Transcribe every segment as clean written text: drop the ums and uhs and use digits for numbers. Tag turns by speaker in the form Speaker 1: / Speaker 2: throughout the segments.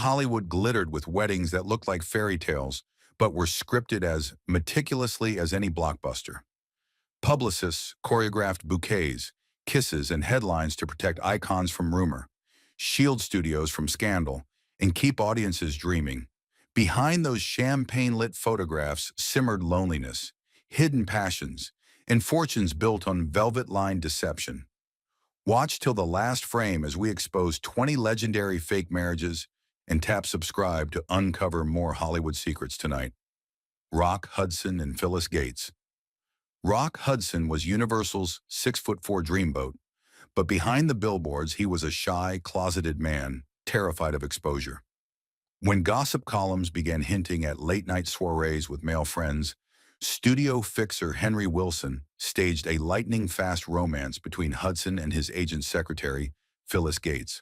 Speaker 1: Hollywood glittered with weddings that looked like fairy tales, but were scripted as meticulously as any blockbuster. Publicists choreographed bouquets, kisses, and headlines to protect icons from rumor, shield studios from scandal, and keep audiences dreaming. Behind those champagne-lit photographs simmered loneliness, hidden passions, and fortunes built on velvet-lined deception. Watch till the last frame as we expose 20 legendary fake marriages and tap subscribe to uncover more Hollywood secrets tonight. Rock Hudson and Phyllis Gates. Rock Hudson was Universal's 6'4" dreamboat, but behind the billboards he was a shy, closeted man, terrified of exposure. When gossip columns began hinting at late-night soirees with male friends, studio fixer Henry Wilson staged a lightning-fast romance between Hudson and his agent's secretary, Phyllis Gates.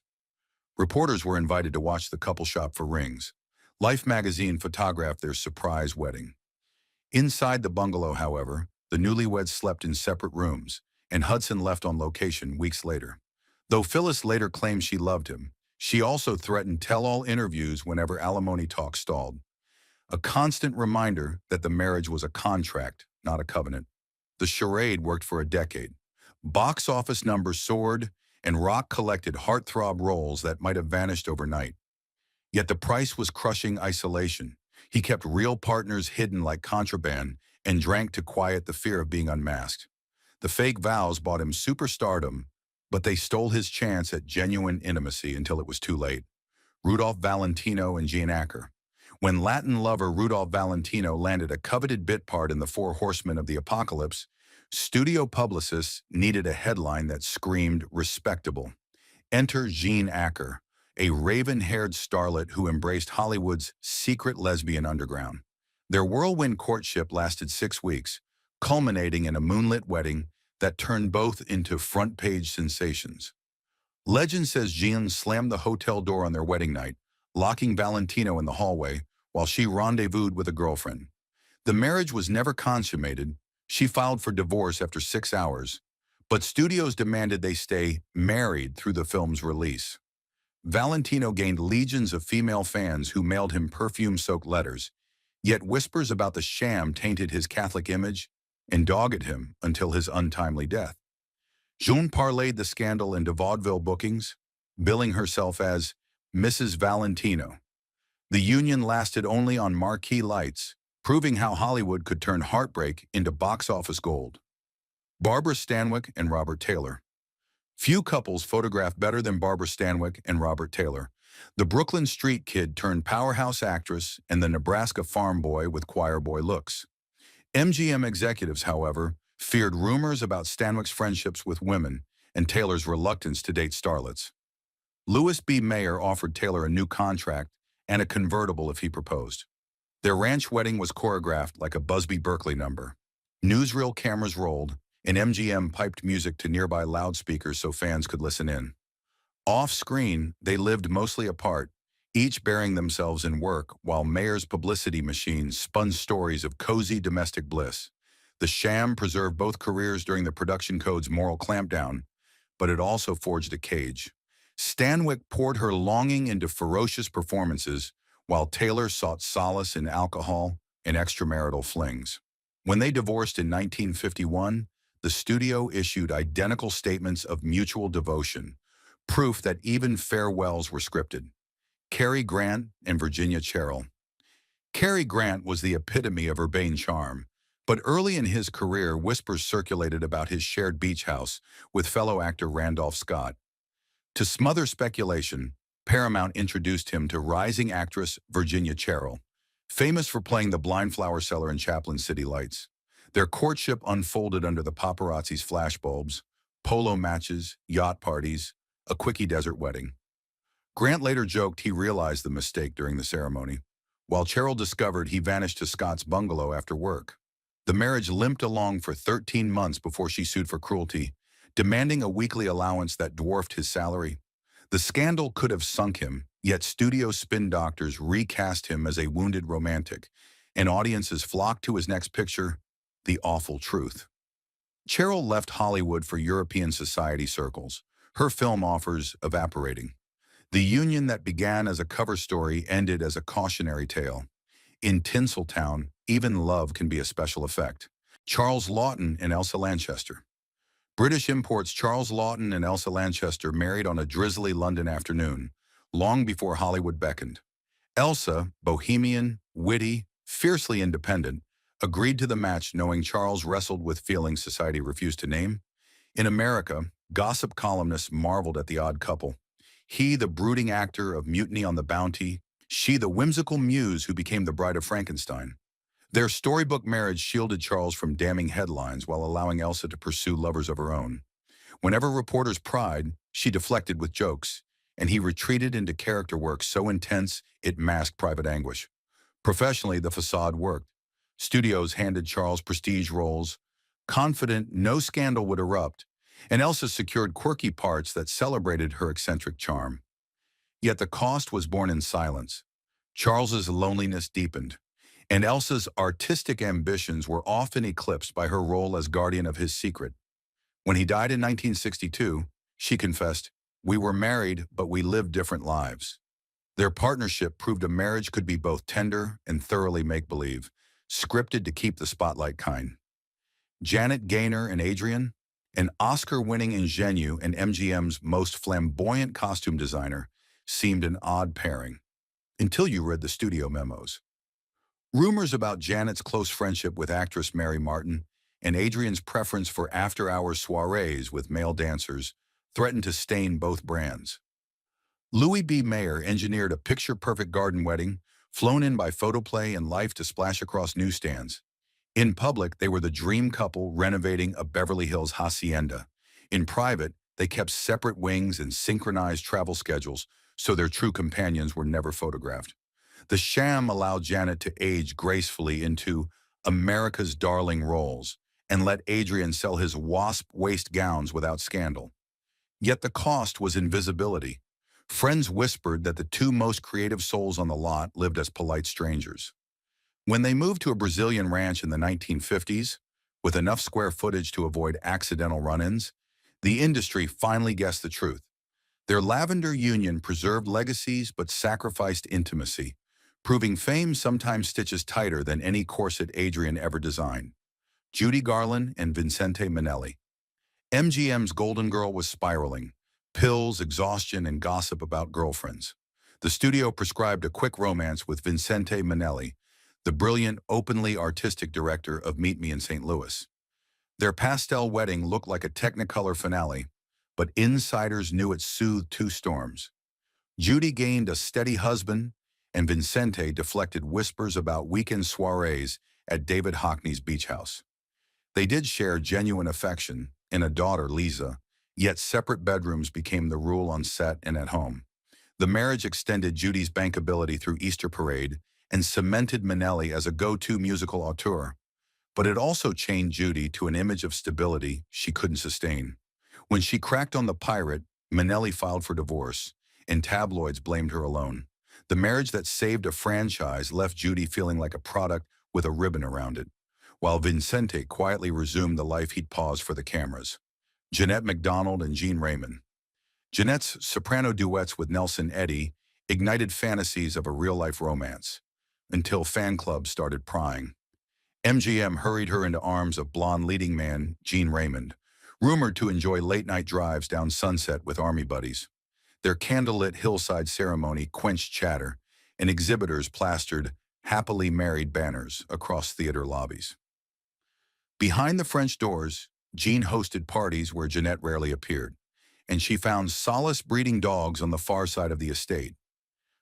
Speaker 1: Reporters were invited to watch the couple shop for rings. Life magazine photographed their surprise wedding. Inside the bungalow, however, the newlyweds slept in separate rooms, and Hudson left on location weeks later. Though Phyllis later claimed she loved him, she also threatened tell-all interviews whenever alimony talk stalled. A constant reminder that the marriage was a contract, not a covenant. The charade worked for a decade. Box office numbers soared, and Rock collected heartthrob roles that might have vanished overnight. Yet the price was crushing isolation. He kept real partners hidden like contraband and drank to quiet the fear of being unmasked. The fake vows bought him superstardom, but they stole his chance at genuine intimacy until it was too late. Rudolph Valentino and Aker. When Latin lover Rudolph Valentino landed a coveted bit part in the Four Horsemen of the Apocalypse, studio publicists needed a headline that screamed respectable. Enter Aker, a raven-haired starlet who embraced Hollywood's secret lesbian underground. Their whirlwind courtship lasted 6 weeks, culminating in a moonlit wedding that turned both into front-page sensations. Legend says Jean slammed the hotel door on their wedding night, locking Valentino in the hallway while she rendezvoused with a girlfriend. The marriage was never consummated. She filed for divorce after 6 hours, but studios demanded they stay married through the film's release. Valentino gained legions of female fans who mailed him perfume-soaked letters, yet whispers about the sham tainted his Catholic image and dogged him until his untimely death. Jean parlayed the scandal into vaudeville bookings, billing herself as Mrs. Valentino. The union lasted only on marquee lights, proving how Hollywood could turn heartbreak into box office gold. Barbara Stanwyck and Robert Taylor. Few couples photographed better than Barbara Stanwyck and Robert Taylor, the Brooklyn street kid turned powerhouse actress and the Nebraska farm boy with choir boy looks. MGM executives, however, feared rumors about Stanwyck's friendships with women and Taylor's reluctance to date starlets. Louis B. Mayer offered Taylor a new contract and a convertible if he proposed. Their ranch wedding was choreographed like a Busby Berkeley number. Newsreel cameras rolled, and MGM piped music to nearby loudspeakers so fans could listen in. Off-screen, they lived mostly apart, each burying themselves in work while Mayer's publicity machine spun stories of cozy domestic bliss. The sham preserved both careers during the production code's moral clampdown, but it also forged a cage. Stanwyck poured her longing into ferocious performances, while Taylor sought solace in alcohol and extramarital flings. When they divorced in 1951, the studio issued identical statements of mutual devotion, proof that even farewells were scripted. Cary Grant and Virginia Cheryl. Cary Grant was the epitome of urbane charm, but early in his career, whispers circulated about his shared beach house with fellow actor Randolph Scott. To smother speculation, Paramount introduced him to rising actress Virginia Cheryl, famous for playing the blind flower seller in Chaplin's City Lights. Their courtship unfolded under the paparazzi's flashbulbs, polo matches, yacht parties, a quickie desert wedding. Grant later joked he realized the mistake during the ceremony, while Cheryl discovered he vanished to Scott's bungalow after work. The marriage limped along for 13 months before she sued for cruelty, demanding a weekly allowance that dwarfed his salary. The scandal could have sunk him, yet studio spin doctors recast him as a wounded romantic, and audiences flocked to his next picture, The Awful Truth. Cheryl left Hollywood for European society circles, her film offers evaporating. The union that began as a cover story ended as a cautionary tale. In Tinseltown, even love can be a special effect. Charles Lton and Elsa Lanchester. British imports Charles Lton and Elsa Lanchester married on a drizzly London afternoon, long before Hollywood beckoned. Elsa, bohemian, witty, fiercely independent, agreed to the match knowing Charles wrestled with feelings society refused to name. In America, gossip columnists marveled at the odd couple. He, the brooding actor of Mutiny on the Bounty, she, the whimsical muse who became the Bride of Frankenstein. Their storybook marriage shielded Charles from damning headlines while allowing Elsa to pursue lovers of her own. Whenever reporters pried, she deflected with jokes, and he retreated into character work so intense it masked private anguish. Professionally, the facade worked. Studios handed Charles prestige roles, confident no scandal would erupt, and Elsa secured quirky parts that celebrated her eccentric charm. Yet the cost was borne in silence. Charles's loneliness deepened, and Elsa's artistic ambitions were often eclipsed by her role as guardian of his secret. When he died in 1962, she confessed, "We were married, but we lived different lives." Their partnership proved a marriage could be both tender and thoroughly make-believe, scripted to keep the spotlight kind. Janette Gaynor and Adrien, an Oscar-winning ingenue and MGM's most flamboyant costume designer, seemed an odd pairing, until you read the studio memos. Rumors about Janet's close friendship with actress Mary Martin and Adrien's preference for after-hours soirees with male dancers threatened to stain both brands. Louis B. Mayer engineered a picture-perfect garden wedding, flown in by Photoplay and Life to splash across newsstands. In public, they were the dream couple renovating a Beverly Hills hacienda. In private, they kept separate wings and synchronized travel schedules so their true companions were never photographed. The sham allowed Janette to age gracefully into America's darling roles and let Adrien sell his wasp-waist gowns without scandal. Yet the cost was invisibility. Friends whispered that the two most creative souls on the lot lived as polite strangers. When they moved to a Brazilian ranch in the 1950s, with enough square footage to avoid accidental run-ins, the industry finally guessed the truth. Their lavender union preserved legacies but sacrificed intimacy, proving fame sometimes stitches tighter than any corset Adrien ever designed. Judy Garland and Vincente Minnelli. MGM's Golden Girl was spiraling. Pills, exhaustion, and gossip about girlfriends. The studio prescribed a quick romance with Vincente Minnelli, the brilliant, openly artistic director of Meet Me in St. Louis. Their pastel wedding looked like a Technicolor finale, but insiders knew it soothed two storms. Judy gained a steady husband, and Vincente deflected whispers about weekend soirees at David Hockney's beach house. They did share genuine affection and a daughter, Lisa, yet separate bedrooms became the rule on set and at home. The marriage extended Judy's bankability through Easter Parade and cemented Minnelli as a go-to musical auteur. But it also chained Judy to an image of stability she couldn't sustain. When she cracked on the pirate, Minnelli filed for divorce, and tabloids blamed her alone. The marriage that saved a franchise left Judy feeling like a product with a ribbon around it, while Vincente quietly resumed the life he'd paused for the cameras. Janette Macdonald and Raymond. Janette's soprano duets with Nelson Eddy ignited fantasies of a real-life romance, until fan clubs started prying. MGM hurried her into arms of blonde leading man Raymond, rumored to enjoy late-night drives down Sunset with army buddies. Their candlelit hillside ceremony quenched chatter, and exhibitors plastered happily married banners across theater lobbies. Behind the French doors, Jean hosted parties where Janette rarely appeared, and she found solace breeding dogs on the far side of the estate.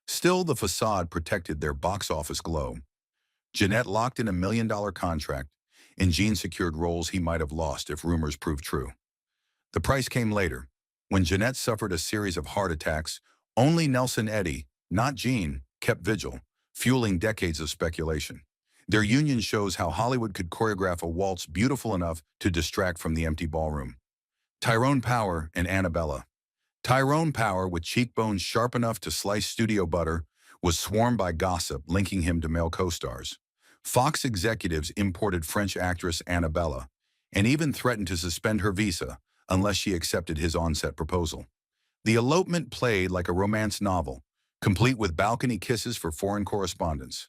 Speaker 1: Still, the facade protected their box office glow. Janette locked in $1 million contract, and Jean secured roles he might have lost if rumors proved true. The price came later. When Janette suffered a series of heart attacks, only Nelson Eddy, not Jean, kept vigil, fueling decades of speculation. Their union shows how Hollywood could choreograph a waltz beautiful enough to distract from the empty ballroom. Tyrone Power and Annabella. Tyrone Power, with cheekbones sharp enough to slice studio butter, was swarmed by gossip linking him to male co-stars. Fox executives imported French actress Annabella, and even threatened to suspend her visa unless she accepted his on-set proposal. The elopement played like a romance novel, complete with balcony kisses for foreign correspondents.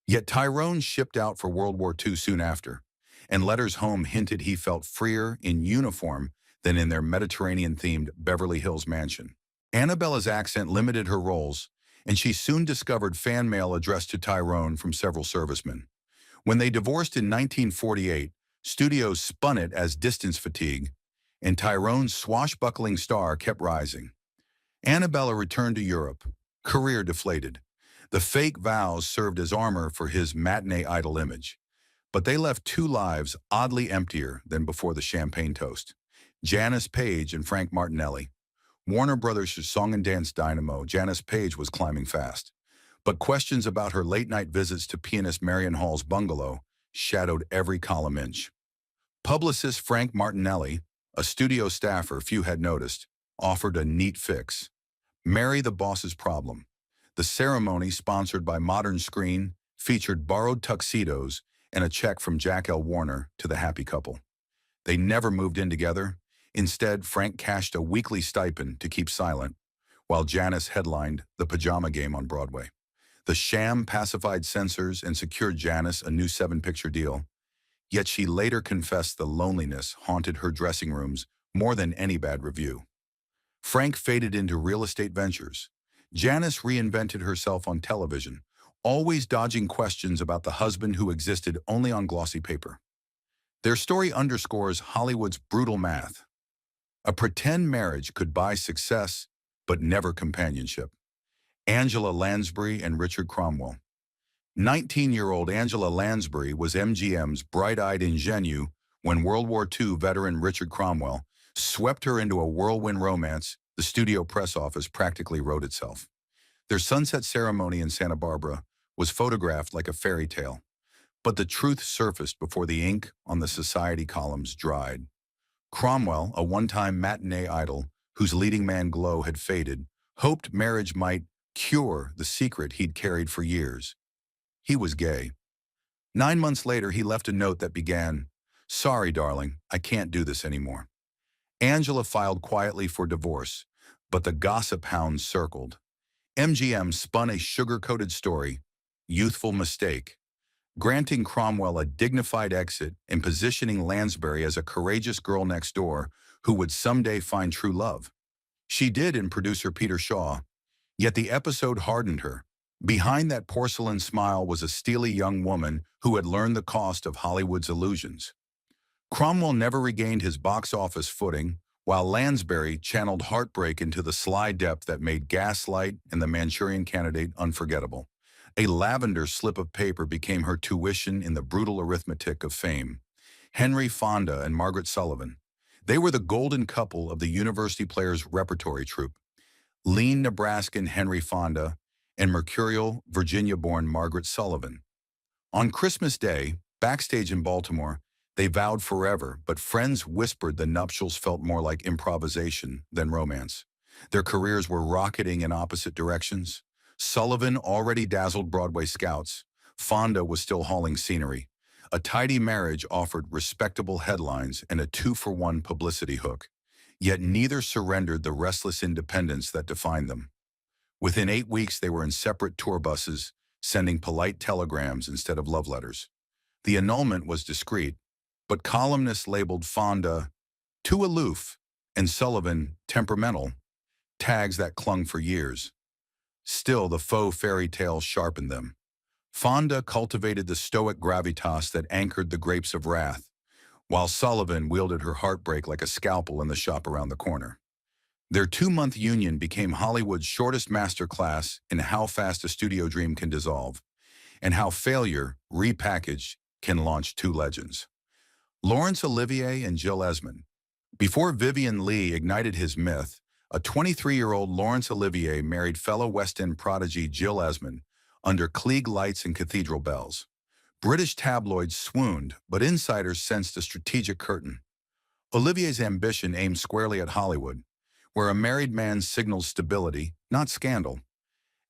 Speaker 1: Yet Tyrone shipped out for World War II soon after, and letters home hinted he felt freer in uniform than in their Mediterranean-themed Beverly Hills mansion. Annabella's accent limited her roles, and she soon discovered fan mail addressed to Tyrone from several servicemen. When they divorced in 1948, studios spun it as distance fatigue, and Tyrone's swashbuckling star kept rising. Annabella returned to Europe, career deflated. The fake vows served as armor for his matinee idol image, but they left two lives oddly emptier than before the champagne toast. Janice Paige and Frank Martinelli. Warner Brothers' song and dance dynamo, Janice Paige was climbing fast, but questions about her late-night visits to pianist Marion Hall's bungalow shadowed every column inch. Publicist Frank Martinelli, a studio staffer few had noticed, offered a neat fix. Marry the boss's problem. The ceremony, sponsored by Modern Screen, featured borrowed tuxedos and a check from Jack L. Warner to the happy couple. They never moved in together. Instead, Frank cashed a weekly stipend to keep silent, while Janice headlined the pajama game on Broadway. The sham pacified censors and secured Janice a new 7-picture deal, yet she later confessed the loneliness haunted her dressing rooms more than any bad review. Frank faded into real estate ventures. Janice reinvented herself on television, always dodging questions about the husband who existed only on glossy paper. Their story underscores Hollywood's brutal math. A pretend marriage could buy success, but never companionship. Angela Lansbury and Richard Cromwell. 19-year-old Angela Lansbury was MGM's bright-eyed ingenue when World War II veteran Richard Cromwell swept her into a whirlwind romance the studio press office practically wrote itself. Their sunset ceremony in Santa Barbara was photographed like a fairy tale, but the truth surfaced before the ink on the society columns dried. Cromwell, a one-time matinee idol whose leading man glow had faded, hoped marriage might cure the secret he'd carried for years. He was gay. 9 months later, he left a note that began, "Sorry, darling, I can't do this anymore." Angela filed quietly for divorce, but the gossip hounds circled. MGM spun a sugar-coated story, Youthful Mistake, granting Cromwell a dignified exit and positioning Lansbury as a courageous girl next door who would someday find true love. She did in producer Peter Shaw, yet the episode hardened her. Behind that porcelain smile was a steely young woman who had learned the cost of Hollywood's illusions. Cromwell never regained his box office footing, while Lansbury channeled heartbreak into the sly depth that made Gaslight and The Manchurian Candidate unforgettable. A lavender slip of paper became her tuition in the brutal arithmetic of fame. Henry Fonda and Margaret Sullivan. They were the golden couple of the University Players repertory troupe. Lean Nebraskan Henry Fonda and mercurial Virginia-born Margaret Sullivan. On Christmas Day, backstage in Baltimore, they vowed forever, but friends whispered the nuptials felt more like improvisation than romance. Their careers were rocketing in opposite directions. Sullivan already dazzled Broadway scouts. Fonda was still hauling scenery. A tidy marriage offered respectable headlines and a 2-for-1 publicity hook. Yet neither surrendered the restless independence that defined them. Within 8 weeks, they were in separate tour buses, sending polite telegrams instead of love letters. The annulment was discreet, but columnists labeled Fonda too aloof and Sullivan temperamental, tags that clung for years. Still, the faux fairy tale sharpened them. Fonda cultivated the stoic gravitas that anchored the grapes of wrath, while Sullivan wielded her heartbreak like a scalpel in the shop around the corner. Their 2-month union became Hollywood's shortest masterclass in how fast a studio dream can dissolve, and how failure, repackaged, can launch two legends. Laurence Olivier and Jill Esmond. Before Vivien Leigh ignited his myth, a 23-year-old Laurence Olivier married fellow West End prodigy Jill Esmond under Klieg lights and cathedral bells. British tabloids swooned, but insiders sensed a strategic curtain. Olivier's ambition aimed squarely at Hollywood, where a married man signals stability, not scandal.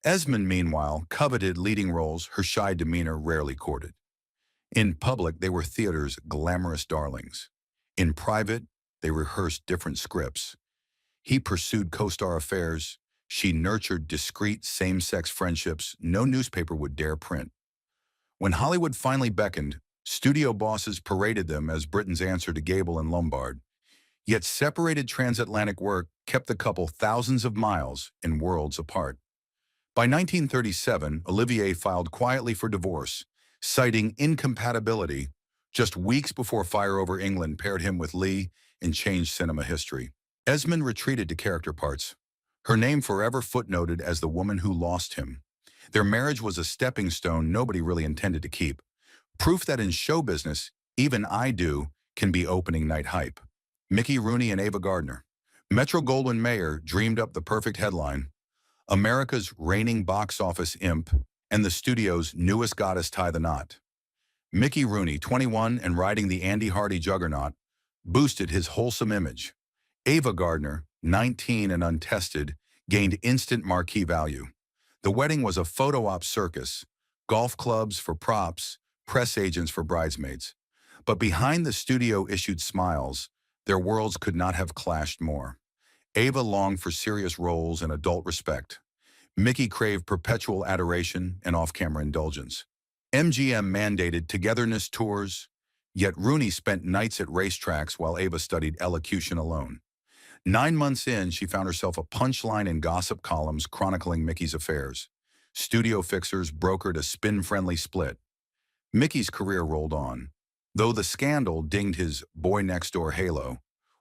Speaker 1: Esmond, meanwhile, coveted leading roles her shy demeanor rarely courted. In public, they were theater's glamorous darlings. In private, they rehearsed different scripts. He pursued co-star affairs. She nurtured discreet same-sex friendships no newspaper would dare print. When Hollywood finally beckoned, studio bosses paraded them as Britain's answer to Gable and Lombard. Yet separated transatlantic work kept the couple thousands of miles and worlds apart. By 1937, Olivier filed quietly for divorce, citing incompatibility, just weeks before Fire Over England paired him with Lee and changed cinema history. Esmond retreated to character parts, her name forever footnoted as the woman who lost him. Their marriage was a stepping stone nobody really intended to keep. Proof that in show business, even I do, can be opening night hype. Mickey Rooney and Ava Gardner. Metro-Goldwyn-Mayer dreamed up the perfect headline. America's reigning box office imp and the studio's newest goddess tie the knot. Mickey Rooney, 21 and riding the Andy Hardy juggernaut, boosted his wholesome image. Ava Gardner, 19 and untested, gained instant marquee value. The wedding was a photo op circus, golf clubs for props, press agents for bridesmaids. But behind the studio-issued smiles, their worlds could not have clashed more. Ava longed for serious roles and adult respect. Mickey craved perpetual adoration and off-camera indulgence. MGM mandated togetherness tours, yet Rooney spent nights at racetracks while Ava studied elocution alone. 9 months in, she found herself a punchline in gossip columns chronicling Mickey's affairs. Studio fixers brokered a spin-friendly split. Mickey's career rolled on, though the scandal dinged his boy-next-door halo,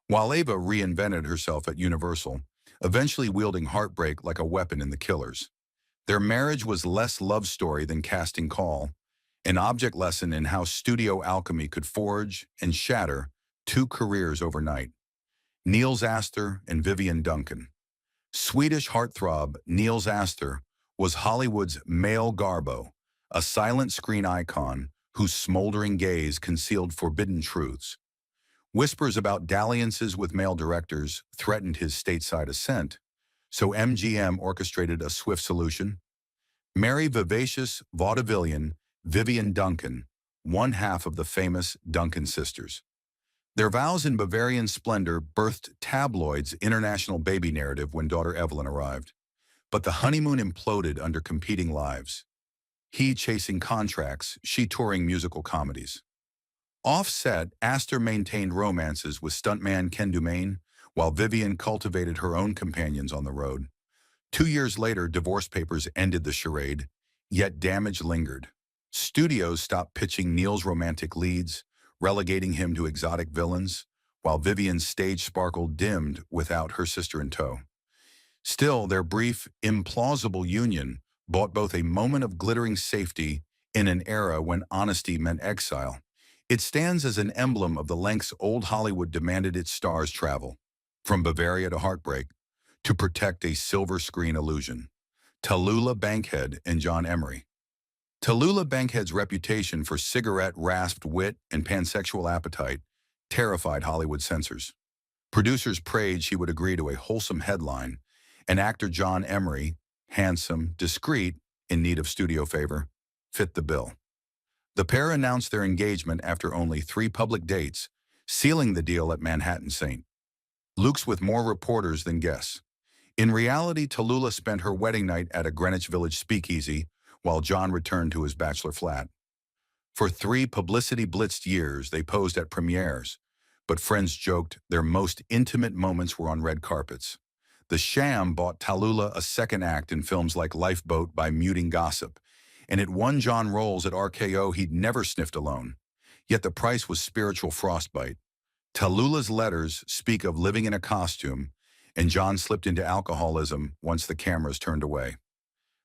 Speaker 1: while Ava reinvented herself at Universal, eventually wielding heartbreak like a weapon in The Killers. Their marriage was less love story than casting call, an object lesson in how studio alchemy could forge and shatter 2 careers overnight. Niels Astor and Vivian Duncan. Swedish heartthrob Niels Astor was Hollywood's male Garbo, a silent screen icon whose smoldering gaze concealed forbidden truths. Whispers about dalliances with male directors threatened his stateside ascent, so MGM orchestrated a swift solution. Marry vivacious vaudevillian Vivian Duncan, one half of the famous Duncan sisters. Their vows in Bavarian splendor birthed tabloids' international baby narrative when daughter Evelyn arrived. But the honeymoon imploded under competing lives. He chasing contracts, she touring musical comedies. Off-set, Astor maintained romances with stuntman Ken Dumaine, while Vivian cultivated her own companions on the road. 2 years later, divorce papers ended the charade, yet damage lingered. Studios stopped pitching Neil's romantic leads, relegating him to exotic villains, while Vivian's stage sparkle dimmed without her sister in tow. Still, their brief, implausible union brought both a moment of glittering safety in an era when honesty meant exile. It stands as an emblem of the lengths old Hollywood demanded its stars travel, from Bavaria to heartbreak, to protect a silver screen illusion. Tallulah Bankhead and John Emery. Tallulah Bankhead's reputation for cigarette-rasped wit and pansexual appetite terrified Hollywood censors. Producers prayed she would agree to a wholesome headline, and actor John Emery, handsome, discreet, in need of studio favor, fit the bill. The pair announced their engagement after only 3 public dates, sealing the deal at Manhattan St. Luke's with more reporters than guests. In reality, Tallulah spent her wedding night at a Greenwich Village speakeasy, while John returned to his bachelor flat. For 3 publicity-blitzed years, they posed at premieres, but friends joked their most intimate moments were on red carpets. The sham bought Tallulah a second act in films like Lifeboat by muting gossip, and it won John roles at RKO he'd never sniffed alone. Yet the price was spiritual frostbite. Tallulah's letters speak of living in a costume, and John slipped into alcoholism once the cameras turned away.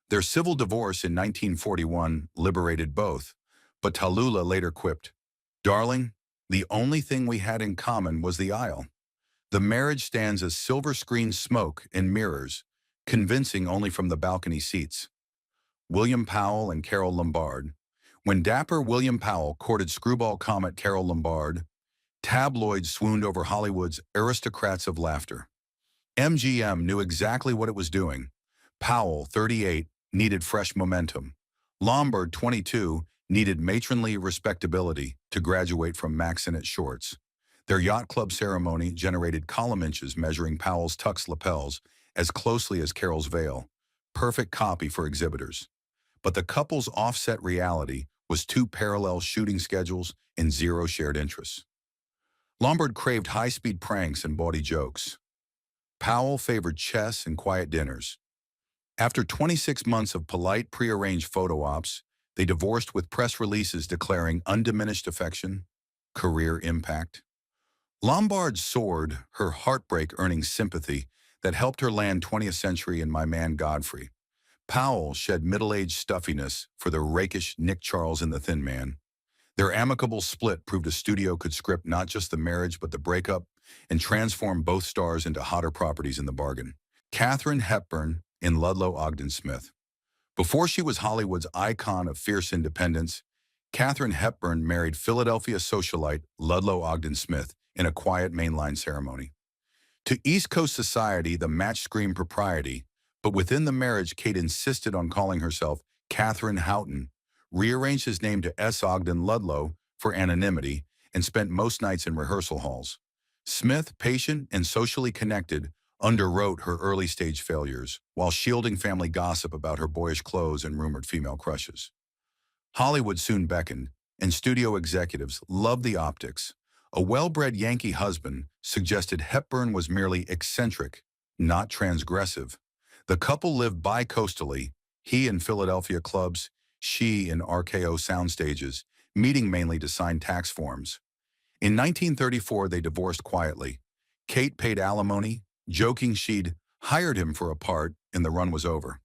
Speaker 1: Their civil divorce in 1941 liberated both, but Tallulah later quipped, "Darling, the only thing we had in common was the aisle." The marriage stands as silver screen smoke and mirrors, convincing only from the balcony seats. William Powell and Carole Lombard. When dapper William Powell courted screwball comet Carole Lombard, tabloids swooned over Hollywood's aristocrats of laughter. MGM knew exactly what it was doing. Powell, 38, needed fresh momentum. Lombard, 22, needed matronly respectability to graduate from Maxinate shorts. Their yacht club ceremony generated column inches measuring Powell's tux lapels as closely as Carol's veil, perfect copy for exhibitors. But the couple's offset reality was two parallel shooting schedules and zero shared interests. Lombard craved high-speed pranks and bawdy jokes. Powell favored chess and quiet dinners. After 26 months of polite, prearranged photo ops, they divorced with press releases declaring undiminished affection, career impact. Lombard soared, her heartbreak earning sympathy that helped her land 20th Century and My Man Godfrey. Powell shed middle-aged stuffiness for the rakish Nick Charles and the Thin Man. Their amicable split proved a studio could script not just the marriage but the breakup and transform both stars into hotter properties in the bargain. Katharine Hepburn in Ludlow Ogden Smith. Before she was Hollywood's icon of fierce independence, Katharine Hepburn married Philadelphia socialite Ludlow Ogden Smith in a quiet mainline ceremony. To East Coast society, the match screamed propriety, but within the marriage, Kate insisted on calling herself Catherine Houghton, rearranged his name to S. Ogden Ludlow for anonymity, and spent most nights in rehearsal halls. Smith, patient and socially connected, underwrote her early-stage failures, while shielding family gossip about her boyish clothes and rumored female crushes. Hollywood soon beckoned, and studio executives loved the optics. A well-bred Yankee husband suggested Hepburn was merely eccentric, not transgressive. The couple lived bi-coastally, he in Philadelphia clubs, she in RKO soundstages, meeting mainly to sign tax forms. In 1934, they divorced quietly. Kate paid alimony, joking she'd hired him for a part, and the run was over.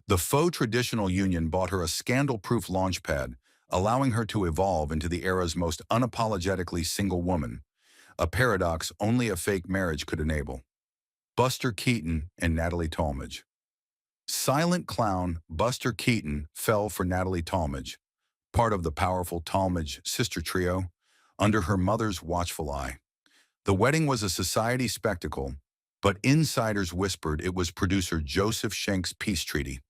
Speaker 1: The faux traditional union bought her a scandal-proof launch pad, allowing her to evolve into the era's most unapologetically single woman, a paradox only a fake marriage could enable. Buster Keaton and Natalie Talmadge. Silent clown Buster Keaton fell for Natalie Talmadge, part of the powerful Talmadge sister trio, under her mother's watchful eye. The wedding was a society spectacle, but insiders whispered it was producer Joseph Schenk's peace treaty.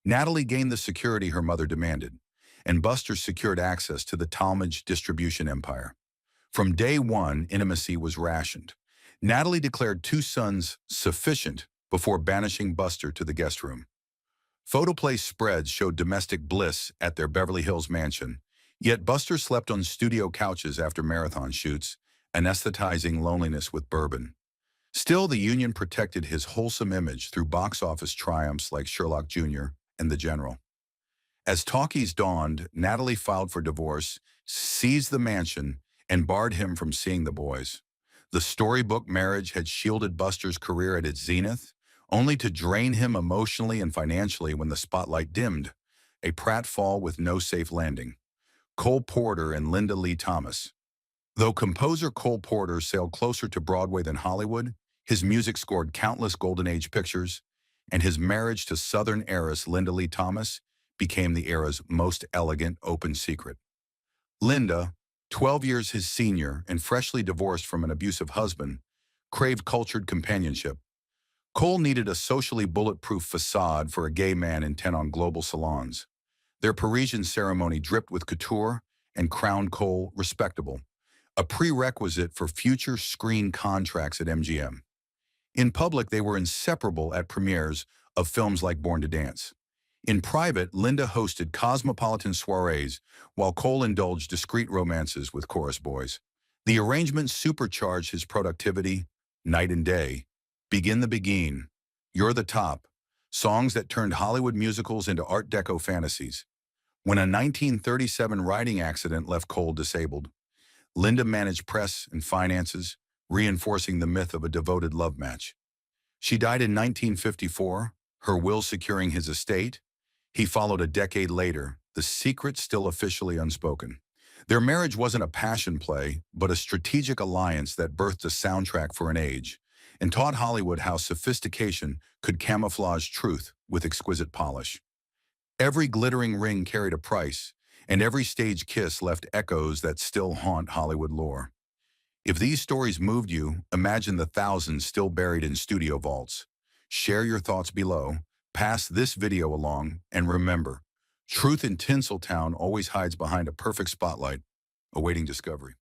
Speaker 1: Natalie gained the security her mother demanded, and Buster secured access to the Talmadge distribution empire. From day one, intimacy was rationed. Natalie declared two sons sufficient before banishing Buster to the guest room. Photoplay spreads showed domestic bliss at their Beverly Hills mansion, yet Buster slept on studio couches after marathon shoots, anesthetizing loneliness with bourbon. Still, the union protected his wholesome image through box office triumphs like Sherlock Jr. and The General. As talkies dawned, Natalie filed for divorce, seized the mansion, and barred him from seeing the boys. The storybook marriage had shielded Buster's career at its zenith, only to drain him emotionally and financially when the spotlight dimmed, a pratfall with no safe landing. Cole Porter and Linda Lee Thomas. Though composer Cole Porter sailed closer to Broadway than Hollywood, his music scored countless Golden Age pictures, and his marriage to Southern heiress Linda Lee Thomas became the era's most elegant open secret. Linda, 12 years his senior and freshly divorced from an abusive husband, craved cultured companionship. Cole needed a socially bulletproof facade for a gay man intent on global salons. Their Parisian ceremony dripped with couture and crowned Cole respectable, a prerequisite for future screen contracts at MGM. In public, they were inseparable at premieres of films like Born to Dance. In private, Linda hosted cosmopolitan soirees, while Cole indulged discreet romances with chorus boys. The arrangement supercharged his productivity, night and day. Begin the Begin, You're the Top, songs that turned Hollywood musicals into Art Deco fantasies. When a 1937 riding accident left Cole disabled, Linda managed press and finances, reinforcing the myth of a devoted love match. She died in 1954, her will securing his estate. He followed a decade later, the secret still officially unspoken. Their marriage wasn't a passion play, but a strategic alliance that birthed a soundtrack for an age, and taught Hollywood how sophistication could camouflage truth with exquisite polish. Every glittering ring carried a price, and every stage kiss left echoes that still haunt Hollywood lore. If these stories moved you, imagine the thousands still buried in studio vaults. Share your thoughts below, pass this video along, and remember, truth in Tinseltown always hides behind a perfect spotlight, awaiting discovery.